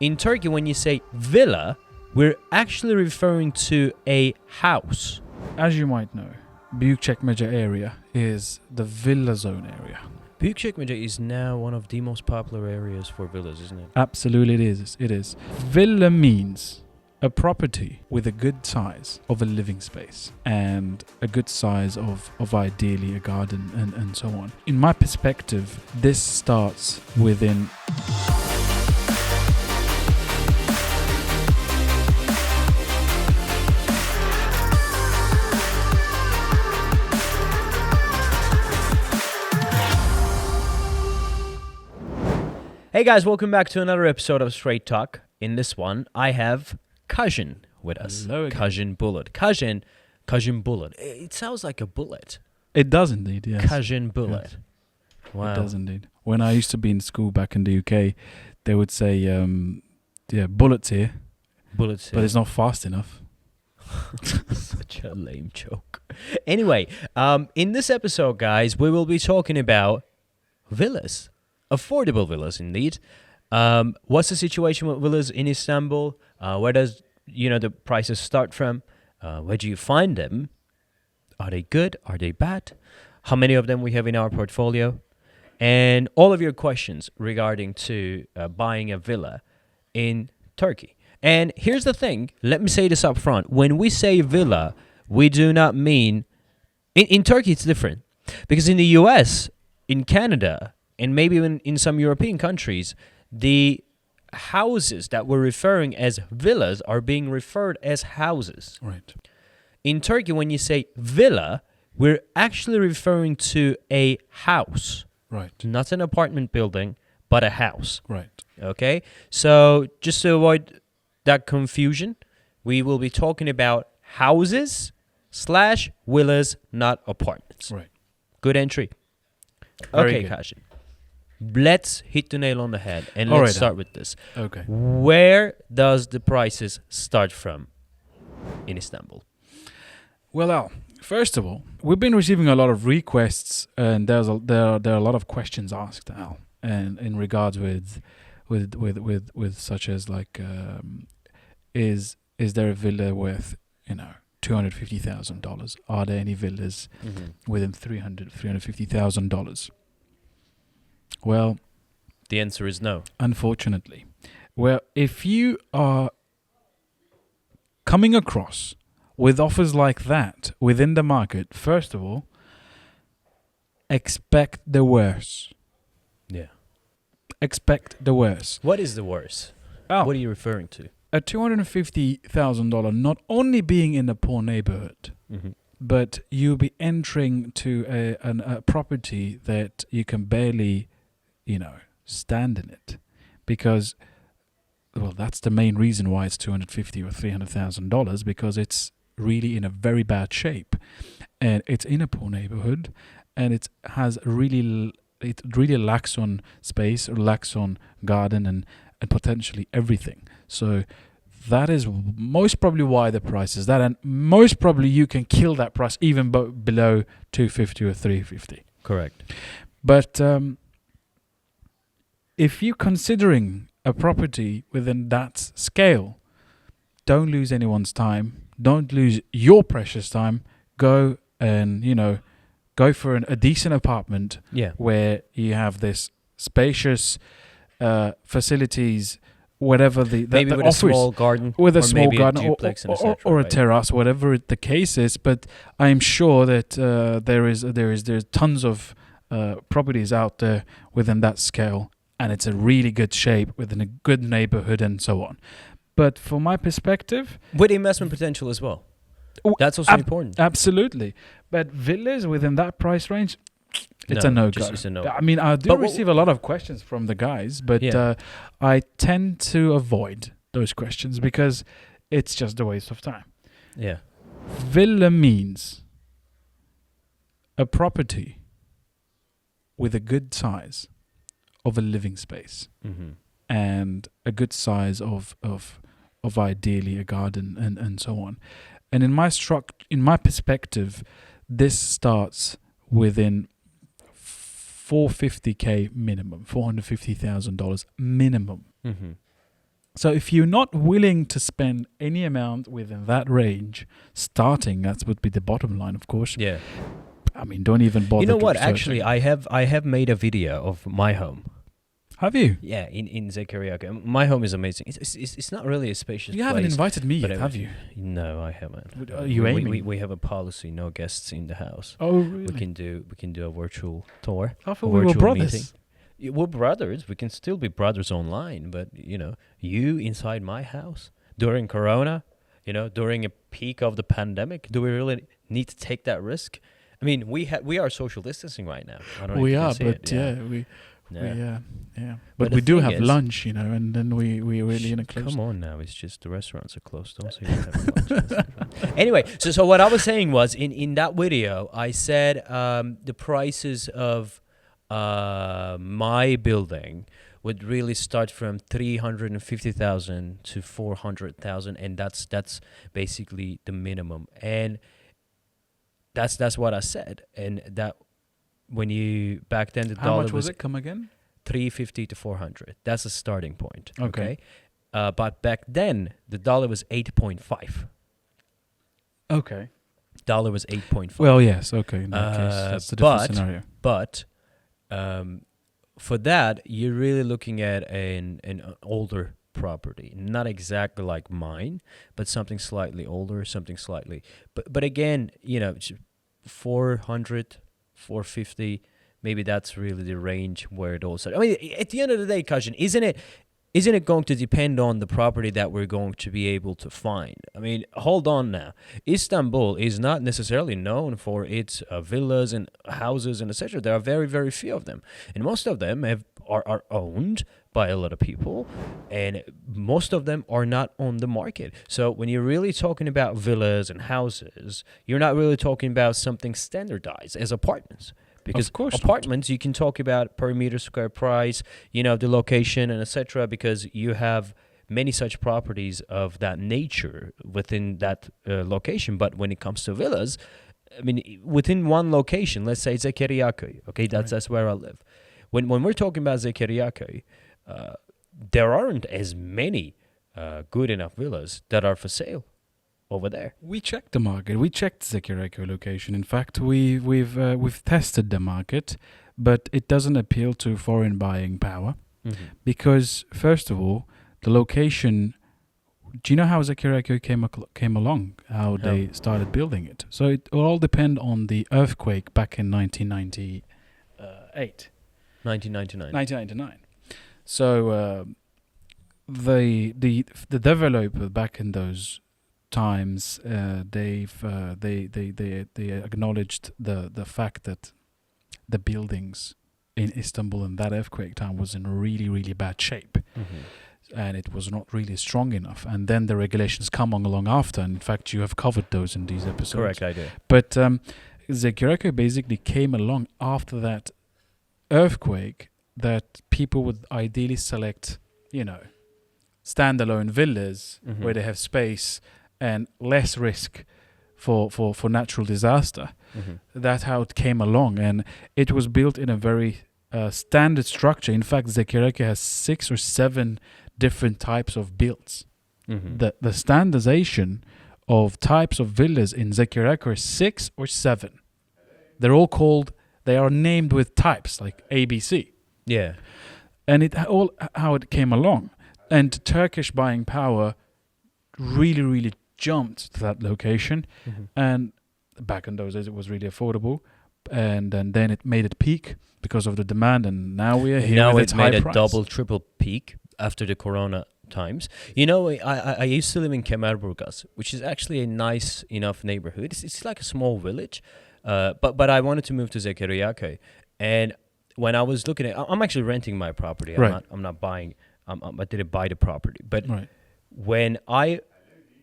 In Turkey, when you say villa, we're actually referring to a house. As you might know, Büyükçekmece area is the villa zone area. Büyükçekmece is now one of the most popular areas for villas, isn't it? Absolutely, it is. It is. Villa means a property with a good size of a living space and a good size of ideally a garden and so on. In my perspective, this starts within... Hey guys, welcome back to another episode of Straight Talk. In this one, I have Kajin with us. Hello again. Kajin Bulut. Kajin Bulut. It sounds like a bullet. It does indeed, yes. Kajin Bulut. Yes. Wow. It does indeed. When I used to be in school back in the UK, they would say, bullets here, Bullets. but it's not fast enough. Such a lame joke. Anyway, in this episode, guys, we will be talking about villas. Affordable villas, indeed. What's the situation with villas in Istanbul? Where does the prices start from? Where do you find them? Are they good? Are they bad? How many of them we have in our portfolio? And all of your questions regarding to buying a villa in Turkey. And here's the thing. Let me say this up front. When we say villa, we do not mean... In Turkey, it's different. Because in the US, in Canada... and maybe even in some European countries, the houses that we're referring as villas are being referred as houses. Right. In Turkey, when you say villa, we're actually referring to a house. Right. Not an apartment building, but a house. Right. Okay? So just to avoid that confusion, we will be talking about houses/villas, not apartments. Right. Good entry. Very Okay, good. Kajin. Let's hit the nail on the head and All let's right, start with this. Okay. Where does the prices start from in Istanbul? Well, Al, first of all, we've been receiving a lot of requests, and there are a lot of questions asked, Al, and in regards with such as like, is there a villa worth $250,000? Are there any villas within $350,000? Well, The answer is no. unfortunately. Well, if you are coming across with offers like that within the market, first of all, expect the worst. Yeah. Expect the worst. What is the worst? Oh, What are you referring to? a $250,000 not only being in a poor neighborhood, but you'll be entering to a property that you can barely, stand in it, because, well, that's the main reason why it's $250,000 or $300,000, because it's really in a very bad shape, and it's in a poor neighborhood, and it really lacks on space, or lacks on garden, and potentially everything. So that is most probably why the price is that, and most probably you can kill that price even below $250,000 or $350,000. Correct. But if you're considering a property within that scale, don't lose anyone's time. Don't lose your precious time. Go and, go for a decent apartment where you have this spacious facilities, whatever maybe with offers, a small garden, with a or small maybe garden, a duplex and et cetera, or a right? terrace, whatever the case is. But I am sure that there's tons of properties out there within that scale, and it's a really good shape within a good neighborhood and so on. But from my perspective, With investment potential as well. That's also important. Absolutely. But villas within that price range, it's a no-go. It's a no. I mean, I do receive a lot of questions from the guys, but I tend to avoid those questions because it's just a waste of time. Yeah. Villa means a property with a good size of a living space and a good size of ideally a garden and so on. And in my perspective, this starts within $450K minimum, $450,000 minimum. So if you're not willing to spend any amount within that range, starting, that would be the bottom line, of course. Yeah. I mean, don't even bother. You know what? searching. Actually, I have made a video of my home. Have you? Yeah, in Zekeriaka. My home is amazing. It's not really a spacious You place. haven't invited me but yet, have you? No, I haven't. Are you we, aiming? we have a policy: no guests in the house. Oh, really? We can do a virtual tour. I a thought we were virtual brothers. meeting. Yeah, we're brothers. We can still be brothers online, but you inside my house during Corona, during a peak of the pandemic, do we really need to take that risk? I mean, we are social distancing right now. I don't know We if you are, can see but it. yeah. But But the we do thing have is- lunch, and then we really in a close. Come on now, it's just the restaurants are closed. Don't say you're having lunch. Anyway, so what I was saying was in that video, I said the prices of my building would really start from 350,000 to 400,000, and that's basically the minimum. And that's what I said. And that when you back then the How dollar much was it? Come again? 350 to 400. That's a starting point. Okay. But back then the dollar was 8.5. Okay. Dollar was 8.5. Well, yes. Okay. In that case, that's a different scenario. But for that, you're really looking at an older property, not exactly like mine, but something slightly older, something slightly. But again, 400, 450, maybe that's really the range where it all starts. I mean, at the end of the day, Kajin, isn't it going to depend on the property that we're going to be able to find? I mean, hold on now. Istanbul is not necessarily known for its villas and houses and etc. There are very, very few of them. And most of them are owned by a lot of people. And most of them are not on the market. So when you're really talking about villas and houses, you're not really talking about something standardized as apartments. Because Of course not. apartments, you can talk about per meter square price, the location and etc. Because you have many such properties of that nature within that location. But when it comes to villas, I mean, within one location, let's say Zekeriyaköy, okay, that's where I live. When we're talking about Zekeriyaköy, there aren't as many good enough villas that are for sale over there. We checked the market. We checked Zekeriyaköy location. In fact, we've tested the market, but it doesn't appeal to foreign buying power because, first of all, the location. Do you know how Zekeriyaköy came along? How they started building it? So it will all depend on the earthquake back in 1998. 1999. 1999. So the developer back in those times, they acknowledged the fact that the buildings in Istanbul in that earthquake time was in really, really bad shape, and it was not really strong enough. And then the regulations come along after, and in fact you have covered those in these episodes. Correct, I do. But Zekeriyaköy basically came along after that earthquake, that people would ideally select, standalone villas where they have space and less risk for natural disaster. That's how it came along, and it was built in a very standard structure. In fact, Zekeriyaköy has 6 or 7 different types of builds. The standardization of types of villas in Zekeriyaköy is 6 or 7. They are named with types like ABC. Yeah. And how it came along. And Turkish buying power really, really jumped to that location. And back in those days, it was really affordable. And then it made it peak because of the demand. And now we are here Now with it its made high a price. double, triple peak after the Corona times. I used to live in Kemerburgaz, which is actually a nice enough neighborhood. It's like a small village. But I wanted to move to Zekeriyaköy. And when I was looking at, I'm actually renting my property. I'm not buying. I didn't buy the property. But when I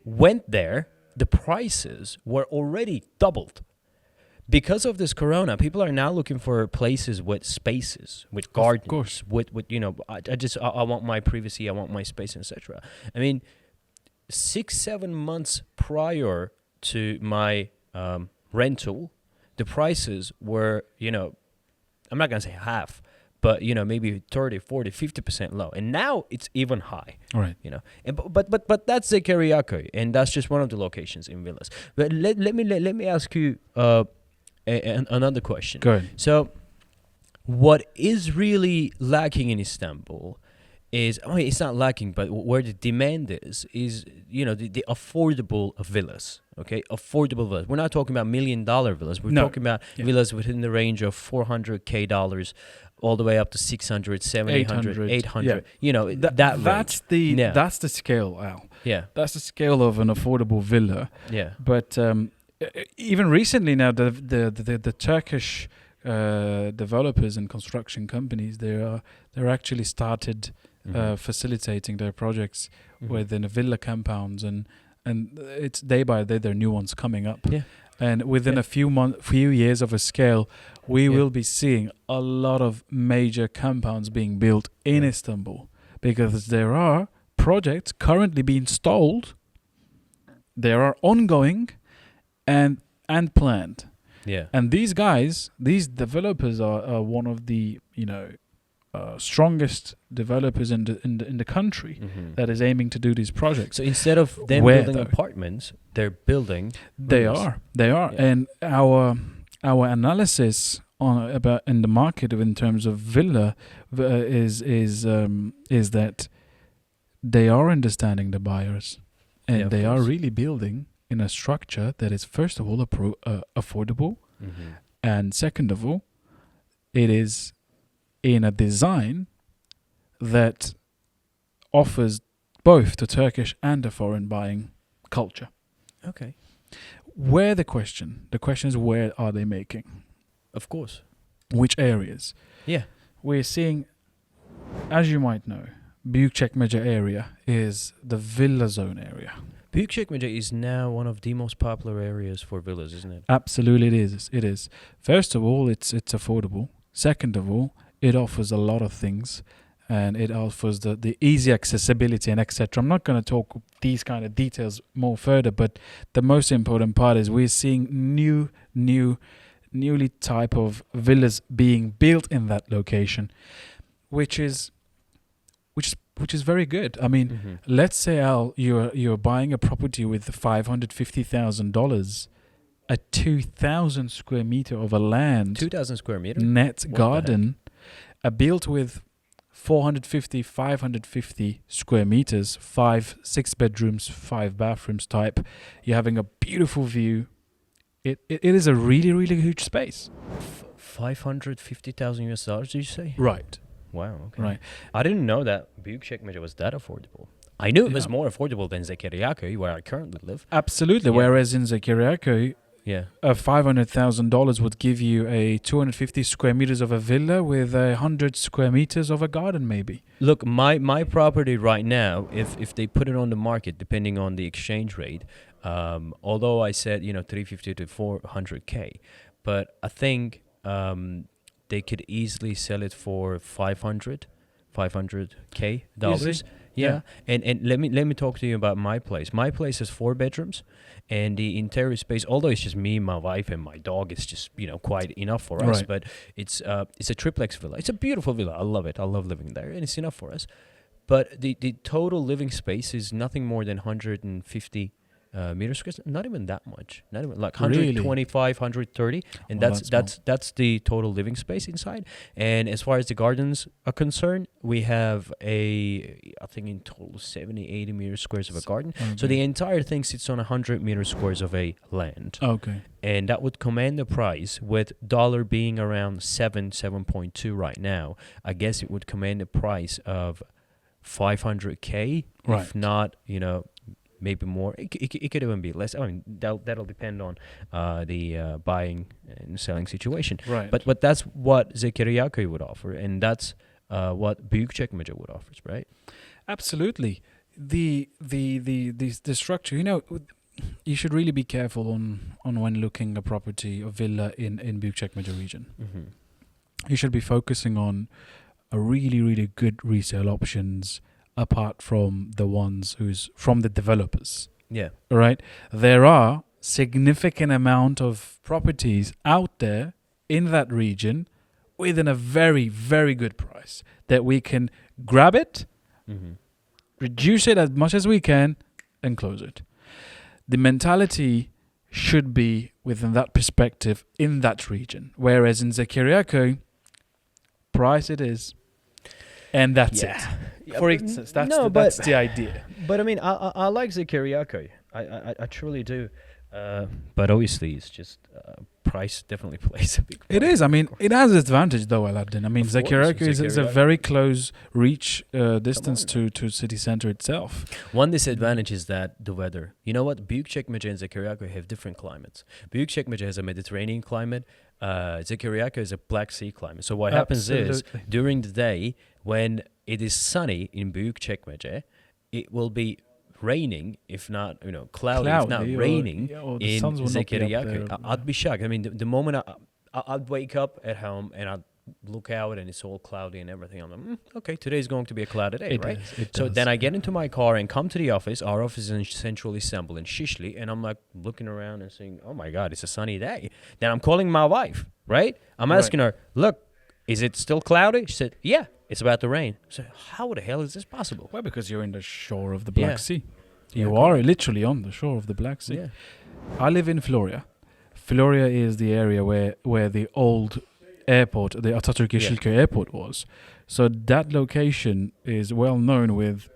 went there, the prices were already doubled. Because of this Corona, people are now looking for places with spaces, with gardens, Of course. with I want my privacy, I want my space, etc. I mean, 6-7 months prior to my rental, the prices were, I'm not gonna say half, but maybe 30, 40, 50% low, and now it's even high. Right. And but that's the Kiriakou, and that's just one of the locations in villas. But let me ask you another question. Go ahead. So, what is really lacking in Istanbul is, it's not lacking, but where the demand is the affordable villas. Okay, affordable villas. We're not talking about $1 million villas. We're talking about villas within the range of $400K all the way up to 600, 700, 800. That that's range. That's the scale, Al. Yeah. That's the scale of an affordable villa. Yeah. But even recently now, the Turkish developers and construction companies, they're actually started facilitating their projects within villa compounds, and it's day by day there are new ones coming up. Yeah. And within a few years of a scale, we will be seeing a lot of major compounds being built in Istanbul, because there are projects currently being installed, there are ongoing and planned. Yeah. And these developers are one of the strongest developers in the country that is aiming to do these projects. So instead of them building apartments, they're building villas. They are. Yeah. And our analysis about in the market in terms of villa is that they are understanding the buyers, and they are really building in a structure that is, first of all, affordable, and second of all, it is in a design that offers both the Turkish and the foreign buying culture. Okay. The question is, where are they making? Of course. Which areas? Yeah. We're seeing, as you might know, Büyükçekmece area is the villa zone area. Büyükçekmece is now one of the most popular areas for villas, isn't it? Absolutely, it is. First of all, it's affordable. Second of all, it offers a lot of things, and it offers the easy accessibility and etc. I'm not going to talk these kind of details more further, but the most important part is we're seeing newly type of villas being built in that location, which is very good. I mean, let's say, Al, you're buying a property with $550,000, a 2,000 square meter of a land, 2,000 square meter net garden, built with 450, 550 square meters, 6 bedrooms, 5 bathrooms type. You're having a beautiful view. It is a really, really huge space. $550,000, did you say? Right. Wow. Okay. Right. I didn't know that Büyükçekmece was that affordable. I knew it was more affordable than Zekeriyaköy, where I currently live. Absolutely. Yeah. Whereas in Zekeriyaköy, $500,000 would give you a 250 square meters of a villa with 100 square meters of a garden, maybe. Look, my property right now, if they put it on the market, depending on the exchange rate, although I said 350 to 400K, but I think they could easily sell it for $500K. Easy. Yeah. And let me talk to you about my place. My place has 4 bedrooms, and the interior space, although it's just me, my wife, and my dog, it's just quite enough for us. Right. But it's a triplex villa. It's a beautiful villa. I love it. I love living there, and it's enough for us. But the total living space is nothing more than 150 meter squares. Not even that much. Not even like 125, 130, and that's the total living space inside. And as far as the gardens are concerned, we have I think in total 70, 80 meter squares of a garden. Okay. So the entire thing sits on 100 meter squares of a land. Okay. And that would command the price, with dollar being around 7.2 right now. I guess it would command the price of $500K, if not, maybe more. It could even be less. I mean, that'll depend on the buying and selling situation. Right. But that's what Zekeriyaköy would offer, and that's what Büyükçekmece would offer, right? Absolutely. The structure. You should really be careful on when looking a property, a villa in Büyükçekmece region. Mm-hmm. You should be focusing on a really, really good resale options, apart from the ones from the developers. Yeah. All right. There are significant amount of properties out there in that region within a very, very good price that we can grab it, reduce it as much as we can, and close it. The mentality should be within that perspective in that region. Whereas in Zekeriako, price it is, and that's it. Yeah, For but instance, that's no, that's but- the idea. But I mean, I like Zekeriako. I truly do. But obviously, it's just price definitely plays a big part. It is. I mean, it has its advantage though, Alaattin. I mean, Of course, Zekeriako is a Zekeriako. very close reach distance on. to city center itself. One disadvantage is that the weather. You know what? Büyükçekmece and Zekeriako have different climates. Büyükçekmece has a Mediterranean climate. Zekeriako is a Black Sea climate. So what happens is, Absolutely. during the day, when it is sunny in Büyükçekmece, it will be raining, if not, cloudy, if not Cloudy or- raining or the in suns will not be up Zekeriako. there. I'd be shocked. I mean, the moment I'd wake up at home and I'd look out and it's all cloudy and everything, I'm like, okay, today's going to be a cloudy day, It right? does, it So does. then I get into my car and come to the office. Our office is in central Istanbul in Şişli, and I'm like looking around and saying, "Oh my God, it's a sunny day." Then I'm calling my wife, right? I'm Right. asking her, "Look, is it still cloudy?" She said, "Yeah, it's about to rain." I said, "How the hell is this possible?" Well, because you're in the shore of the Black Yeah. Sea. Yeah, You are literally on the shore of the Black Sea. Yeah. I live in Florya. Florya is the area where the old airport, the Atatürk Yeşilköy airport was. So that location is well known with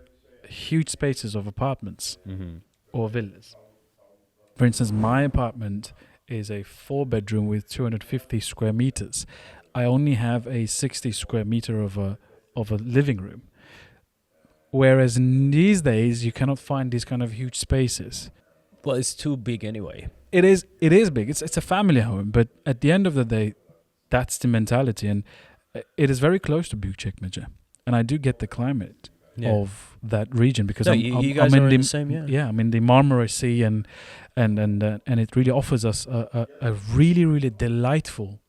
huge spaces of apartments Mm-hmm. or villas. For instance, my apartment is a 4-bedroom with 250 square meters. I only have a 60 square meter of a living room. Whereas in these days, you cannot find these kind of huge spaces. Well, it's too big anyway. It is big. It's a family home, but at the end of the day, that's the mentality, and it is very close to Büyükçekmece. And I do get the climate of that region because No, I'm, you I'm guys in are the in the same, yeah. I'm in the Marmara Sea, and it really offers us a really, really delightful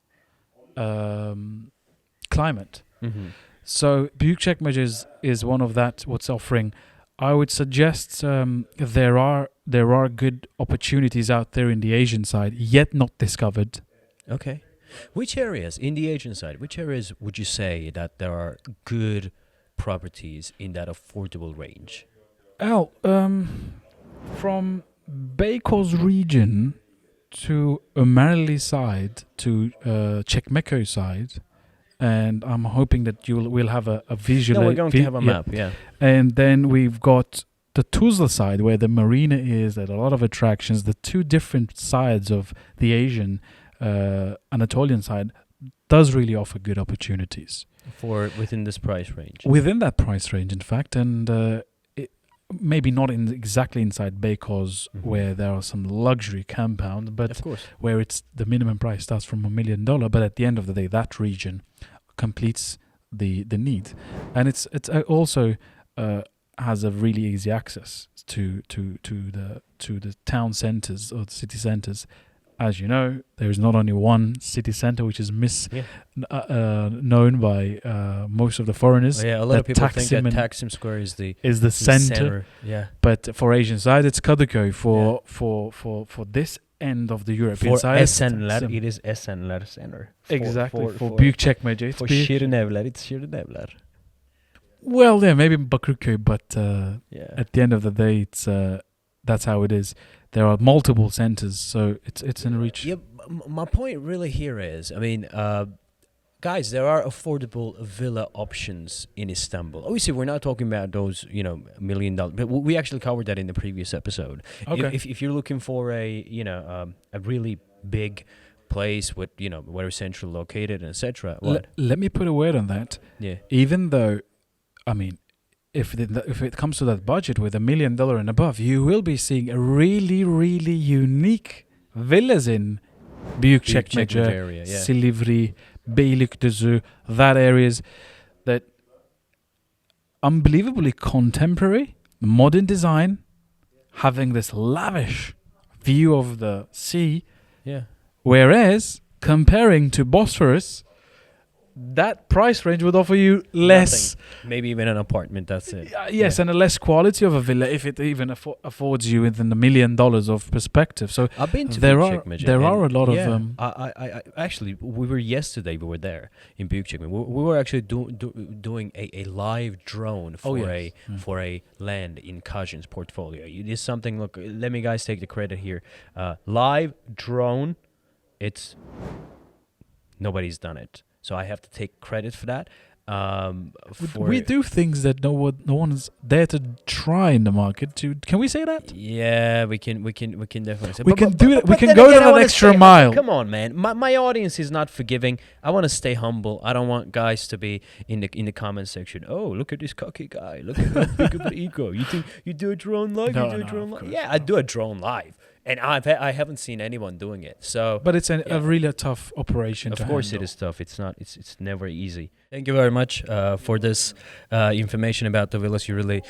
climate. Mm-hmm. So Büyükçekmece is one of that what's offering. I would suggest there are good opportunities out there in the Asian side, yet not discovered. Okay. Which areas in the Asian side? Which areas would you say that there are good properties in that affordable range? Oh, from Beykoz region to Ömerli side to Çekmeköy side, and I'm hoping that we'll have a visual. No, we're going to have a map. Yeah. And then we've got the Tuzla side where the marina is. There's a lot of attractions. The two different sides of the Asian Anatolian side does really offer good opportunities For within this price range. within that price range, in fact, and it, maybe not exactly inside Beykoz where there are some luxury compounds, but Of course. where it's the minimum price starts from $1 million. But at the end of the day, that region completes the need, and it's also has a really easy access to the town centers or the city centers. As you know, there is not only one city center which is known by most of the foreigners. Oh, yeah, a lot of that people think that Taksim Taksim Square is the center. Yeah. But for Asian side, it's Kadıköy. For this end of the European For side, it's Esenler, Taksim. it is Esenler Center. Exactly. For Büyükçekmece, it's For Büyük. Şirin Evler, it's Şirin Evler. Well, yeah, maybe Bakırköy, but Yeah. at the end of the day, it's that's how it is. There are multiple centers, so it's in reach. Yeah, my point really here is, I mean, guys, there are affordable villa options in Istanbul. Obviously, we're not talking about those, $1 million, but we actually covered that in the previous episode. Okay. If you're looking for a really big place with, very central located, and etc. Let me put a word on that. Yeah. Even though, I mean, if it comes to that budget with $1 million and above, you will be seeing a really, really unique villas in Büyükçekmece, area, yeah. Silivri, Beylikdüzü, that areas that unbelievably contemporary, modern design, having this lavish view of the sea. Yeah. Whereas comparing to Bosphorus, that price range would offer you less. Nothing. Maybe even an apartment. That's it. Yes, and a less quality of a villa if it even affords you within $1 million of perspective. So I've been to there Büyükçekmece, are a lot yeah, of I actually, we were yesterday. We were there in Büyükçekmece. We were actually doing a live drone for a land in Kajin's portfolio. It is something. Look, let me guys take the credit here. Live drone. It's nobody's done it, so I have to take credit for that. We do things that no one's there to try in the market. Can we say that? Yeah, we can definitely say. We can do it. We But can then go again, I that wanna extra stay- mile. Come on, man. My audience is not forgiving. I want to stay humble. I don't want guys to be in the comment section. Oh, look at this cocky guy. Look at how big of an ego. You think you do a drone live? No, You do a no, drone of live? course Yeah, I do a drone live, and I haven't seen anyone doing it. So, But it's Yeah. a really tough operation. of to course, handle. it is tough. It's not. It's never easy. Thank you very much for this information about the villas. You really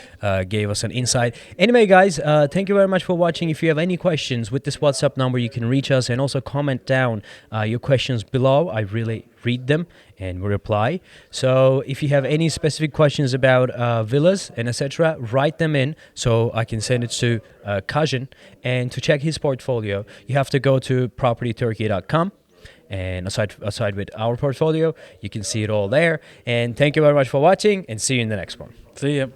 gave us an insight. Anyway, guys, thank you very much for watching. If you have any questions with this WhatsApp number, you can reach us and also comment down your questions below. I really read them and we reply. So if you have any specific questions about villas and etc., write them in so I can send it to Kajin. And to check his portfolio, you have to go to propertyturkey.com. And aside with our portfolio, you can see it all there. And thank you very much for watching, and see you in the next one. See ya.